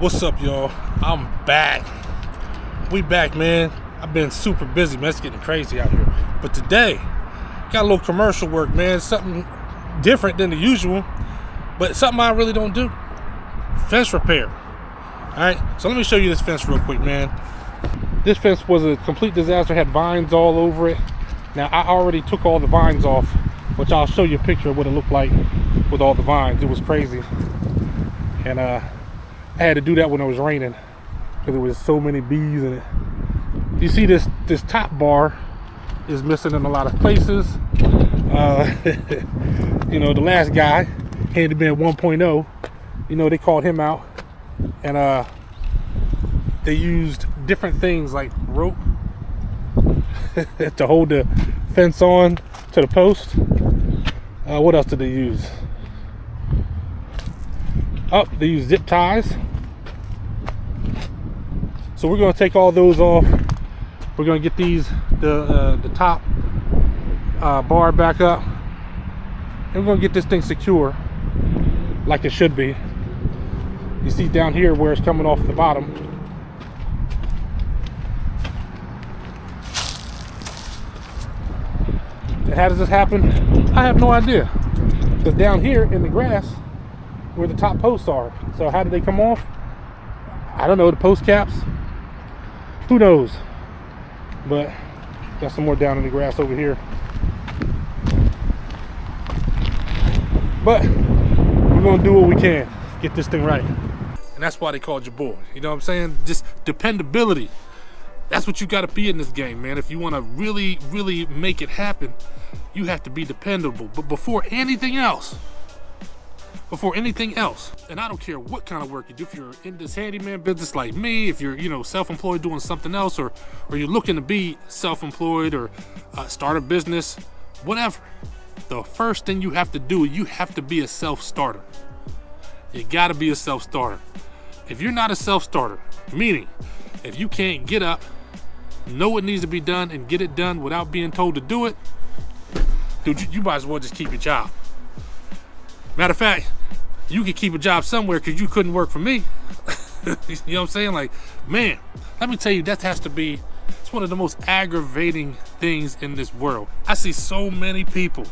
What's up, y'all? I'm back. We back, man. I've been super busy, man. It's getting crazy out here. But today, got a little commercial work, man. Something different than the usual, but something I really don't do. Fence repair. All right, so let me show you this fence real quick, man. This fence was a complete disaster. Had vines all over it. Now, I already took all the vines off, which I'll show you a picture of what it looked like with all the vines. It was crazy. And I had to do that when it was raining because there was so many bees in it. You see this top bar is missing in a lot of places. You know, the last guy, Handyman 1.0, you know, they called him out, and they used different things like rope to hold the fence on to the post. What else did they use? Oh, they use zip ties. So we're going to take all those off. We're going to get the top bar back up, and we're going to get this thing secure like it should be. You see down here where it's coming off the bottom. And how does this happen? I have no idea. Because down here in the grass where the top posts are. So how did they come off? I don't know. The post caps? Who knows? But got some more down in the grass over here. But we're gonna do what we can. Get this thing right. And that's why they called your boy. You know what I'm saying? Just dependability. That's what you gotta be in this game, man. If you wanna really, really make it happen, you have to be dependable. But before anything else, and I don't care what kind of work you do, if you're in this handyman business like me, if you're, you know, self-employed doing something else, or you're looking to be self-employed or start a business, whatever, the first thing you have to do, you have to be a self-starter. You gotta be a self-starter. If you're not a self-starter, meaning if you can't get up, know what needs to be done, and get it done without being told to do it, dude, you might as well just keep your job. Matter of fact, you could keep a job somewhere because you couldn't work for me. You know what I'm saying? Like, man, let me tell you, that has to be, it's one of the most aggravating things in this world. I see so many people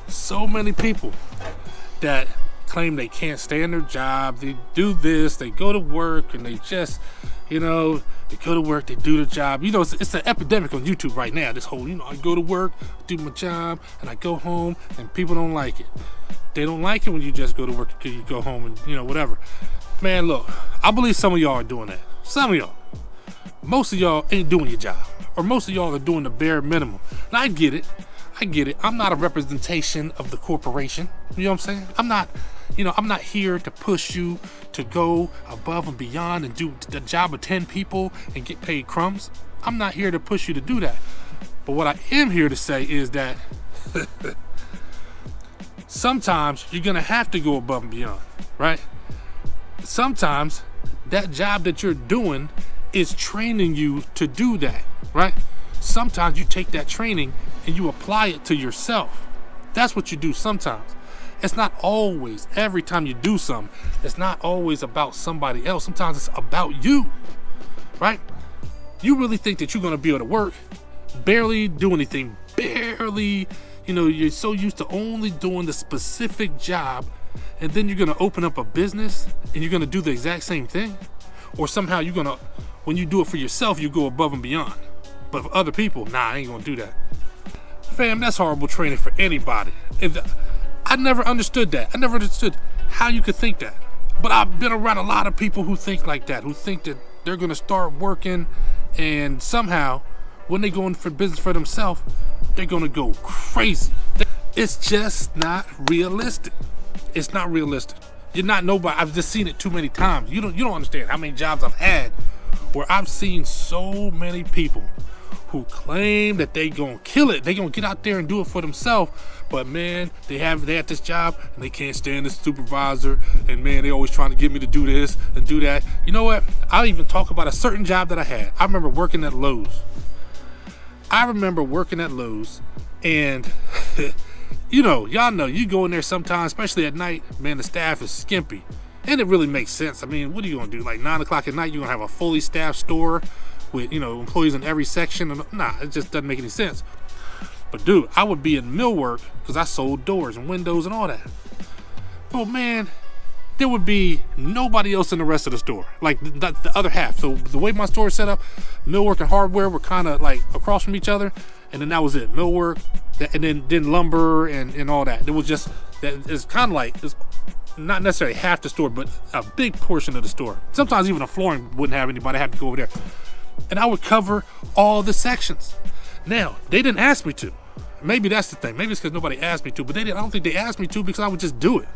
that claim they can't stay in their job. They do this, they go to work, and they just, you know, they go to work, they do the job. You know, it's an epidemic on YouTube right now. This whole, you know, I go to work, do my job, and I go home, and people don't like it. They don't like it when you just go to work because you go home and, you know, whatever. Man, look, I believe some of y'all are doing that. Some of y'all. Most of y'all ain't doing your job. Or most of y'all are doing the bare minimum. Now, I get it. I'm not a representation of the corporation. You know what I'm saying? I'm not here to push you to go above and beyond and do the job of 10 people and get paid crumbs. I'm not here to push you to do that. But what I am here to say is that sometimes you're gonna have to go above and beyond, right? Sometimes that job that you're doing is training you to do that, right? Sometimes you take that training and you apply it to yourself. That's what you do sometimes. It's not always, every time you do something, it's not always about somebody else. Sometimes it's about you, right? You really think that you're gonna be able to work, barely do anything, you know, you're so used to only doing the specific job, and then you're gonna open up a business and you're gonna do the exact same thing? Or somehow you're gonna, when you do it for yourself, you go above and beyond. But for other people, nah, I ain't gonna do that. Fam, that's horrible training for anybody. I never understood that. I never understood how you could think that. But I've been around a lot of people who think like that, who think that they're gonna start working, and somehow when they go in for business for themselves, they're gonna go crazy. It's just not realistic. It's not realistic. You're not nobody. I've just seen it too many times. You don't understand how many jobs I've had where I've seen so many people who claim that they gonna kill it. They gonna get out there and do it for themselves. But man, they at this job and they can't stand the supervisor. And man, they always trying to get me to do this and do that. You know what? I'll even talk about a certain job that I had. I remember working at Lowe's. And you know, y'all know, you go in there sometimes, especially at night, man, the staff is skimpy. And it really makes sense. I mean, what are you gonna do? Like 9 o'clock at night, you're gonna have a fully staffed store with, employees in every section? Nah, it just doesn't make any sense. But dude, I would be in millwork because I sold doors and windows and all that. Oh man, there would be nobody else in the rest of the store. Like the other half. So the way my store is set up, millwork and hardware were kind of like across from each other. And then that was it. Millwork, and then lumber and all that. It was just, it's kind of like, it's not necessarily half the store, but a big portion of the store. Sometimes even the flooring wouldn't have anybody. I had to go over there. And I would cover all the sections. Now, they didn't ask me to. Maybe that's the thing. Maybe it's because nobody asked me to, but I don't think they asked me to because I would just do it.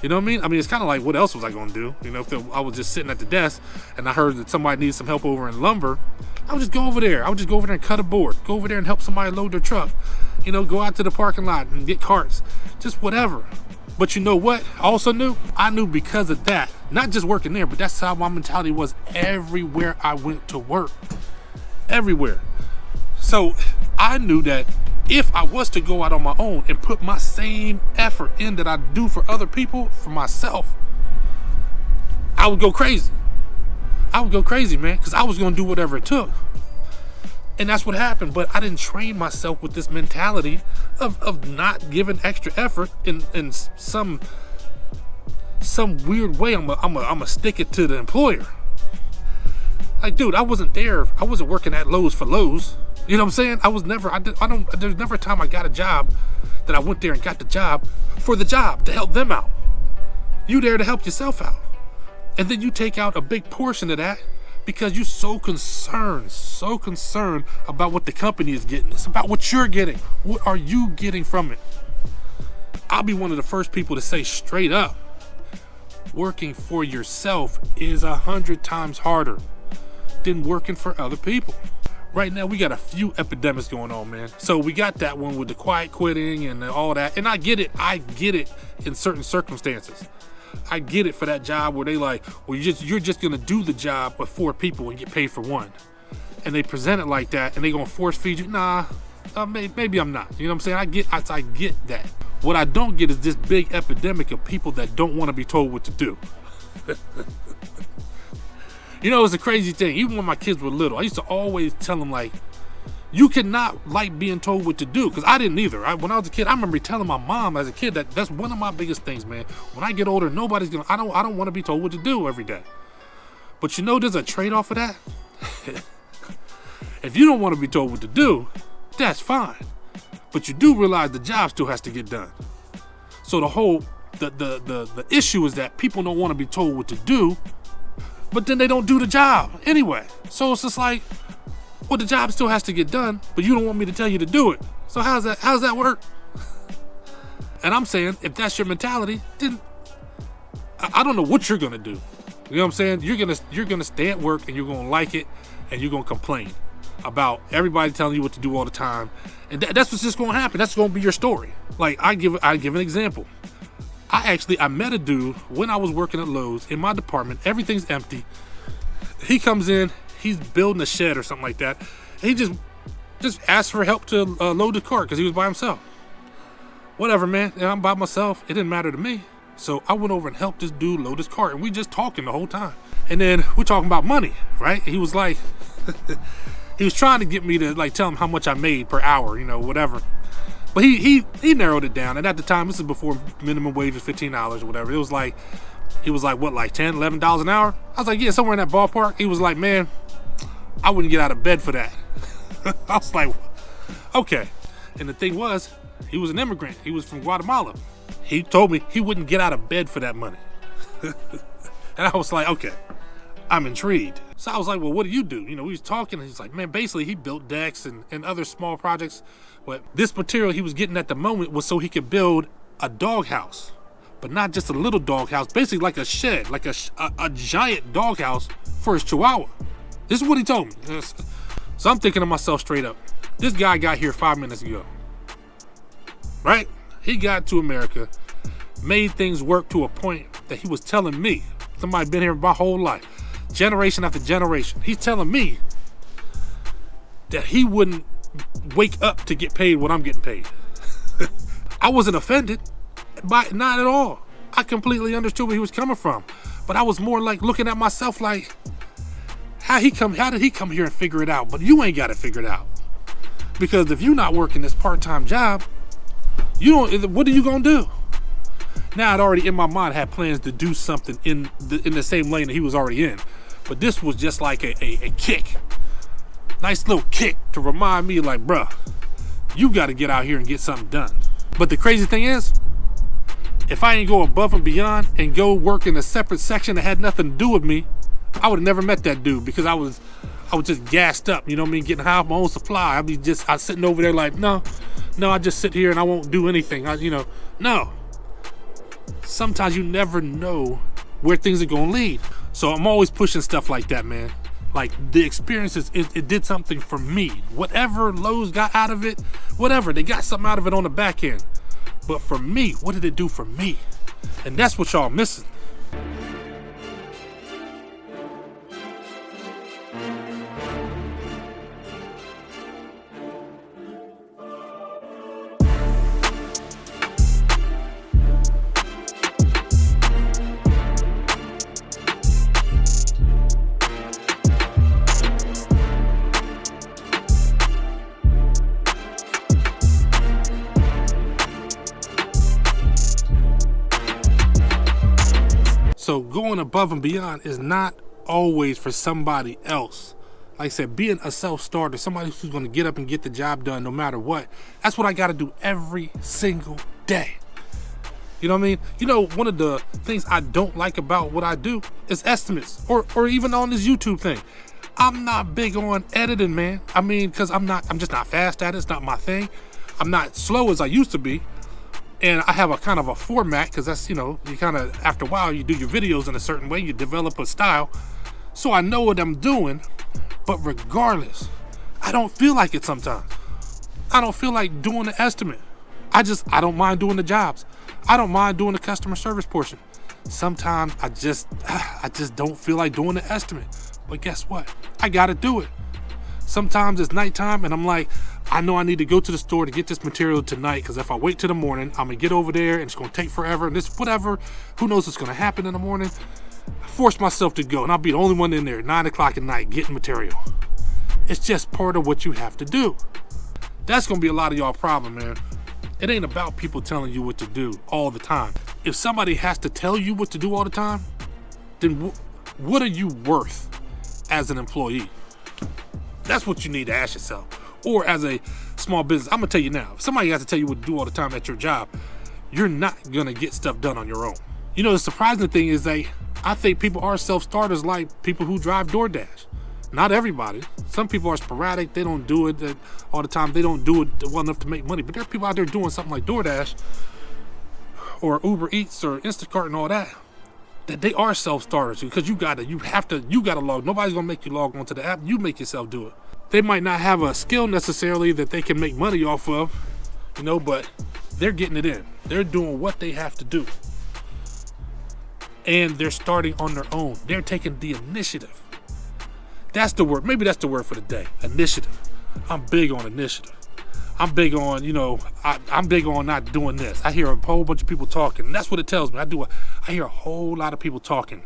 You know what I mean? I mean, it's kind of like, what else was I going to do? If I was just sitting at the desk and I heard that somebody needs some help over in lumber, I would just go over there. I would just go over there and cut a board. Go over there and help somebody load their truck. Go out to the parking lot and get carts. Just whatever. But you know what? I knew because of that, not just working there, but that's how my mentality was everywhere I went to work. Everywhere. So I knew that if I was to go out on my own and put my same effort in that I do for other people, for myself, I would go crazy. I would go crazy, man, because I was going to do whatever it took. And that's what happened. But I didn't train myself with this mentality of not giving extra effort in some weird way. I'm a stick it to the employer. Like, dude, I wasn't there. I wasn't working at Lowe's for Lowe's. You know what I'm saying? There's never a time I got a job that I went there and got the job for the job to help them out. You there to help yourself out. And then you take out a big portion of that because you're so concerned about what the company is getting. It's about what you're getting. What are you getting from it? I'll be one of the first people to say straight up, working for yourself is 100 times harder than working for other people. Right now, we got a few epidemics going on, man. So we got that one with the quiet quitting and all that. And I get it in certain circumstances. I get it for that job where they like, well, you're just gonna do the job with 4 people and get paid for 1. And they present it like that and they gonna force feed you. Nah, maybe I'm not. You know what I'm saying? I get that. What I don't get is this big epidemic of people that don't want to be told what to do. It's a crazy thing. Even when my kids were little, I used to always tell them, like, you cannot like being told what to do, because I didn't either. When I was a kid, I remember telling my mom as a kid that's one of my biggest things, man. When I get older, I don't want to be told what to do every day. But there's a trade-off of that. If you don't want to be told what to do, that's fine. But you do realize the job still has to get done. So the issue is that people don't want to be told what to do, but then they don't do the job anyway. So it's just like, well, the job still has to get done, but you don't want me to tell you to do it. So how's that work? And I'm saying, if that's your mentality, then I don't know what you're gonna do. You know what I'm saying? You're gonna stay at work and you're gonna like it and you're gonna complain about everybody telling you what to do all the time. And that's what's just gonna happen. That's gonna be your story. Like, I give an example. I met a dude when I was working at Lowe's in my department. Everything's empty. He comes in, he's building a shed or something like that. He just asked for help to load the cart because he was by himself. Whatever, man. I'm by myself. It didn't matter to me. So I went over and helped this dude load his cart, and we just talking the whole time. And then we're talking about money, right? He was like, he was trying to get me to like tell him how much I made per hour, whatever. But he narrowed it down. And at the time, this is before minimum wage was $15 or whatever. He was like, what, like $10, $11 an hour? I was like, yeah, somewhere in that ballpark. He was like, man, I wouldn't get out of bed for that. I was like, okay. And the thing was, he was an immigrant. He was from Guatemala. He told me he wouldn't get out of bed for that money. And I was like, okay, I'm intrigued. So I was like, well, what do you do? We was talking, and he's like, man, basically he built decks and other small projects. But this material he was getting at the moment was so he could build a doghouse. But not just a little doghouse, basically like a shed, like a giant doghouse for his chihuahua. This is what he told me. So I'm thinking to myself straight up, this guy got here 5 minutes ago, right? He got to America, made things work to a point that he was telling me, somebody been here my whole life, generation after generation. He's telling me that he wouldn't wake up to get paid what I'm getting paid. I wasn't offended, not at all. I completely understood where he was coming from. But I was more like looking at myself like, how did he come here and figure it out? But you ain't got to figure it out. Because if you're not working this part-time job, what are you gonna do? Now I'd already in my mind had plans to do something in the same lane that he was already in. But this was just like a kick. Nice little kick to remind me like, bruh, you gotta get out here and get something done. But the crazy thing is, if I ain't go above and beyond and go work in a separate section that had nothing to do with me, I would have never met that dude because I was just gassed up, you know what I mean, getting high off my own supply. I was sitting over there like, no, I just sit here and I won't do anything. No. Sometimes you never know where things are gonna lead. So I'm always pushing stuff like that, man. Like the experiences, it did something for me. Whatever Lowe's got out of it, whatever, they got something out of it on the back end. But for me, what did it do for me? And that's what y'all missing. So going above and beyond is not always for somebody else. Like I said, being a self-starter, somebody who's gonna get up and get the job done no matter what, that's what I gotta do every single day. You know what I mean? You know, one of the things I don't like about what I do is estimates, or even on this YouTube thing. I'm not big on editing, man. I mean, cause I'm just not fast at it, it's not my thing. I'm not slow as I used to be. And I have a kind of a format, because that's, you kind of, after a while, you do your videos in a certain way, you develop a style. So I know what I'm doing, but regardless, I don't feel like it sometimes. I don't feel like doing the estimate. I don't mind doing the jobs. I don't mind doing the customer service portion. Sometimes I just don't feel like doing the estimate. But guess what? I gotta do it. Sometimes it's nighttime and I'm like, I know I need to go to the store to get this material tonight, because if I wait till the morning, I'm gonna get over there and it's gonna take forever and this whatever, who knows what's gonna happen in the morning. I force myself to go and I'll be the only one in there at 9 o'clock at night getting material. It's just part of what you have to do. That's gonna be a lot of y'all problem, man. It ain't about people telling you what to do all the time. If somebody has to tell you what to do all the time, then what are you worth as an employee? That's what you need to ask yourself. Or as a small business, I'm gonna tell you now, if somebody has to tell you what to do all the time at your job, you're not gonna get stuff done on your own. You know, the surprising thing is I think people are self-starters like people who drive DoorDash. Not everybody. Some people are sporadic, they don't do it all the time, they don't do it well enough to make money. But there are people out there doing something like DoorDash or Uber Eats or Instacart and all that they are self-starters, because you gotta log. Nobody's gonna make you log onto the app, you make yourself do it. They might not have a skill necessarily that they can make money off of, but they're getting it in. They're doing what they have to do. And they're starting on their own. They're taking the initiative. That's the word. Maybe that's the word for the day. Initiative. I'm big on initiative. I'm big on, I'm big on not doing this. I hear a whole bunch of people talking. And that's what it tells me. I hear a whole lot of people talking.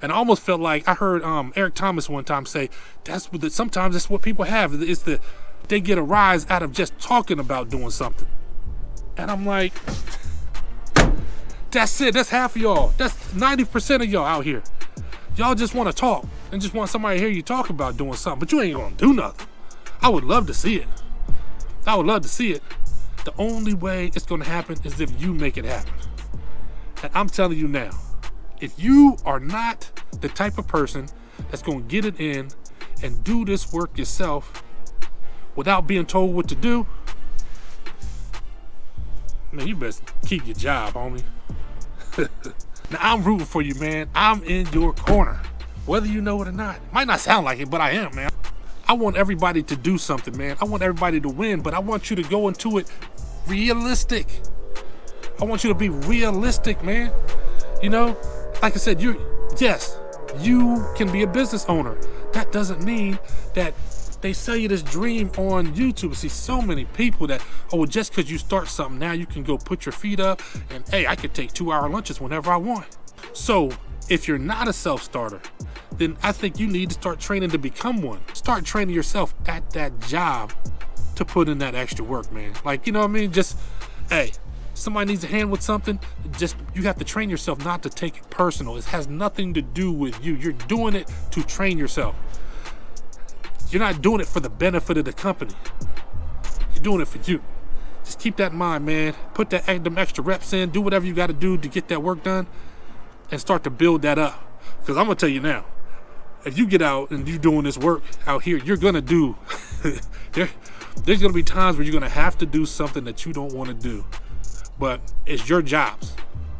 And I almost felt like I heard Eric Thomas one time say, sometimes that's what people have. They get a rise out of just talking about doing something. And I'm like, that's it. That's half of y'all. That's 90% of y'all out here. Y'all just want to talk and just want somebody to hear you talk about doing something, but you ain't gonna do nothing. I would love to see it. The only way it's gonna happen is if you make it happen. And I'm telling you now, if you are not the type of person that's gonna get it in and do this work yourself without being told what to do, man, you best keep your job, homie. Now, I'm rooting for you, man. I'm in your corner, whether you know it or not. It might not sound like it, but I am, man. I want everybody to do something, man. I want everybody to win, but I want you to go into it realistic. I want you to be realistic, man. Like I said, you can be a business owner. That doesn't mean that they sell you this dream on YouTube. I see so many people that, oh, just because you start something now, you can go put your feet up and, hey, I could take 2-hour lunches whenever I want. So if you're not a self-starter, then I think you need to start training to become one. Start training yourself at that job to put in that extra work, man. Like, you know what I mean? Just, hey, somebody needs a hand with something, just, you have to train yourself not to take it personal. It has nothing to do with you. You're doing it to train yourself. You're not doing it for the benefit of the company. You're doing it for you. Just keep that in mind, man. Put them extra reps in, do whatever you got to do to get that work done, and start to build that up. Because I'm going to tell you now, if you get out and you're doing this work out here, you're going to do, there's going to be times where you're going to have to do something that you don't want to do. But it's your jobs,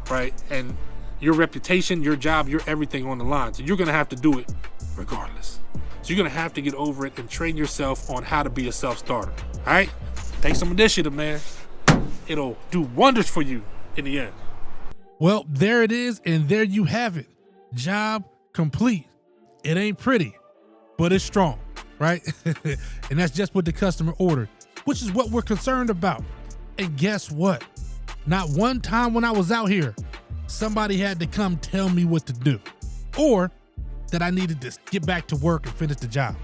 right? And your reputation, your job, your everything on the line. So you're going to have to do it regardless. So you're going to have to get over it and train yourself on how to be a self-starter, all right? Take some initiative, man. It'll do wonders for you in the end. Well, there it is, and there you have it. Job complete. It ain't pretty, but it's strong, right? And that's just what the customer ordered, which is what we're concerned about. And guess what? Not one time when I was out here, somebody had to come tell me what to do, or that I needed to get back to work and finish the job.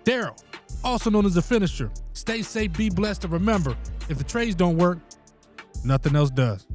Daryl, also known as the finisher. Stay safe, be blessed, and remember, if the trades don't work, nothing else does.